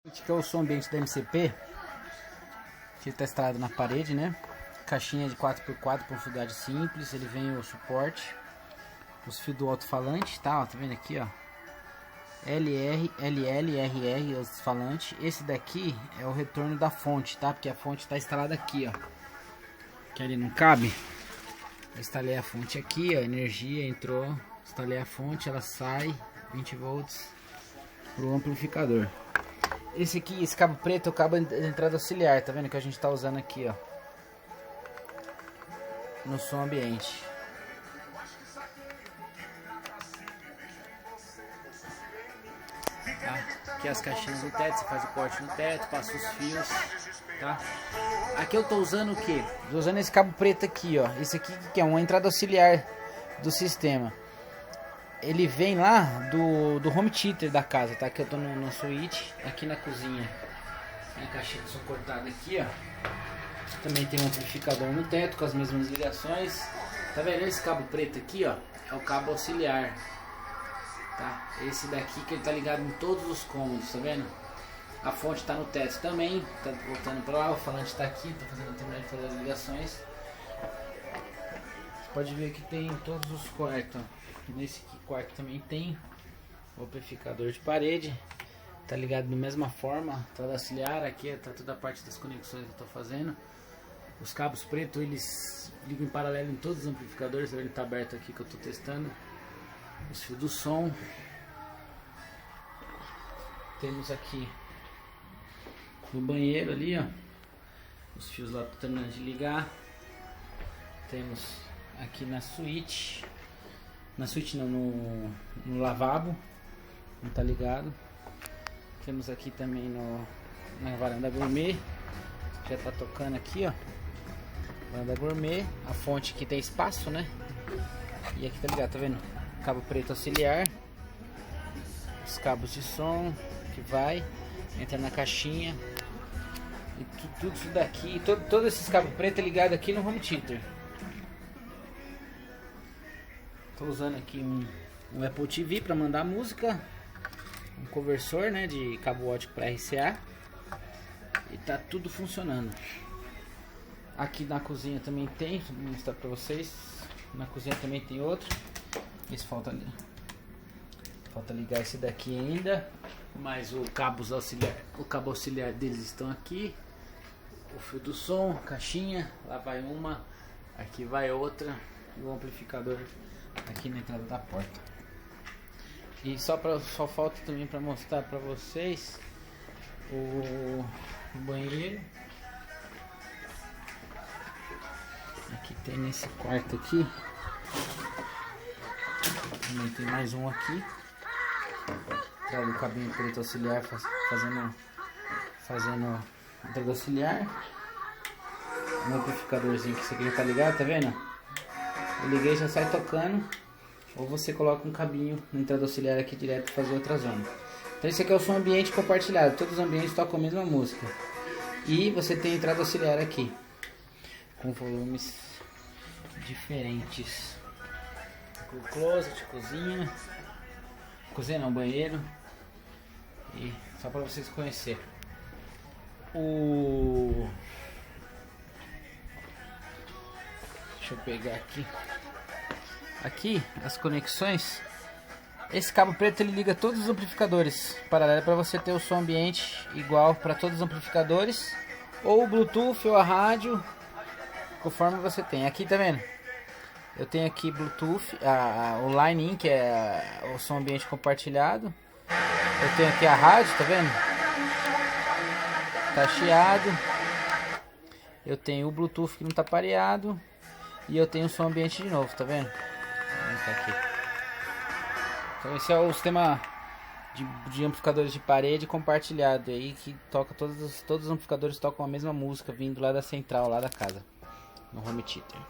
Aqui que é o som ambiente da MCP, que está instalado na parede, né? Caixinha de 4x4, profundidade simples. Ele vem o suporte, os fios do alto-falante, tá? Ó, tá vendo aqui, ó? LR, LL, RR, os falantes. Esse daqui é o retorno da fonte, tá? Porque a fonte está instalada aqui, ó. Que ali não cabe. Eu instalei a fonte aqui, ó. Energia entrou. Instalei a fonte, ela sai 20 volts pro amplificador. Esse aqui, esse cabo preto é o cabo de entrada auxiliar, tá vendo que a gente tá usando aqui, ó, no som ambiente. Tá? Aqui as caixinhas do teto, você faz o corte no teto, passa os fios, tá? Aqui eu tô usando o que? Tô usando esse cabo preto aqui, ó. Esse aqui que é uma entrada auxiliar do sistema. Ele vem lá do home theater da casa, tá? Que eu tô no suíte, aqui na cozinha. Tem a caixinha de som cortada aqui, ó. Também tem um amplificador no teto com as mesmas ligações. Tá vendo esse cabo preto aqui, ó? É o cabo auxiliar, tá? Esse daqui que ele tá ligado em todos os cômodos, tá vendo? A fonte tá no teto também, tá voltando pra lá. O falante tá aqui, tô terminando de fazer as ligações. Você pode ver que tem em todos os quartos, ó. Nesse aqui quarto também tem o amplificador de parede, tá ligado da mesma forma, entrada auxiliar. Aqui tá toda a parte das conexões que eu tô fazendo. Os cabos pretos eles ligam em paralelo em todos os amplificadores. Ele tá aberto aqui que eu tô testando. Os fios do som. Temos aqui no banheiro ali, ó, os fios lá tô terminando de ligar. Temos aqui na suíte. Na suíte não, no lavabo, não tá ligado. Temos aqui também na varanda gourmet, já tá tocando aqui, ó. Varanda gourmet, a fonte aqui tem espaço, né? E aqui tá ligado, tá vendo? Cabo preto auxiliar, os cabos de som que vai, entra na caixinha. E tudo isso daqui, todos esses cabos pretos ligados aqui no home theater. Estou usando aqui um Apple TV para mandar música, um conversor, né, de cabo ótico para RCA, e tá tudo funcionando. Aqui na cozinha também tem, vou mostrar para vocês. Na cozinha também tem outro. Esse falta ligar esse daqui ainda, mas o cabo auxiliar deles estão aqui. O fio do som, caixinha, lá vai uma, aqui vai outra, e o amplificador aqui na entrada da porta. E só falta também para mostrar para vocês o banheiro. Aqui tem nesse quarto aqui. Também tem mais um aqui. Trago o cabinho preto auxiliar fazendo entrada auxiliar. Um amplificadorzinho que esse aqui já tá ligado, tá vendo? Eu liguei, já sai tocando. Ou você coloca um cabinho na entrada auxiliar aqui direto para fazer outra zona. Então esse aqui é o som ambiente compartilhado. Todos os ambientes tocam a mesma música. E você tem entrada auxiliar aqui com volumes diferentes. O closet, cozinha. Cozinha não, banheiro. E só para vocês conhecerem. Deixa eu pegar aqui. Aqui as conexões. Esse cabo preto ele liga todos os amplificadores paralelo para você ter o som ambiente igual para todos os amplificadores, ou o Bluetooth ou a rádio, conforme você tem. Aqui tá vendo? Eu tenho aqui Bluetooth, o Line-In, que é o som ambiente compartilhado. Eu tenho aqui a rádio, tá vendo? Tá chiado. Eu tenho o Bluetooth que não tá pareado. E eu tenho o som ambiente de novo, tá vendo? Tá aqui. Então esse é o sistema de amplificadores de parede compartilhado aí, que toca todos os amplificadores tocam a mesma música vindo lá da central, lá da casa, no home theater.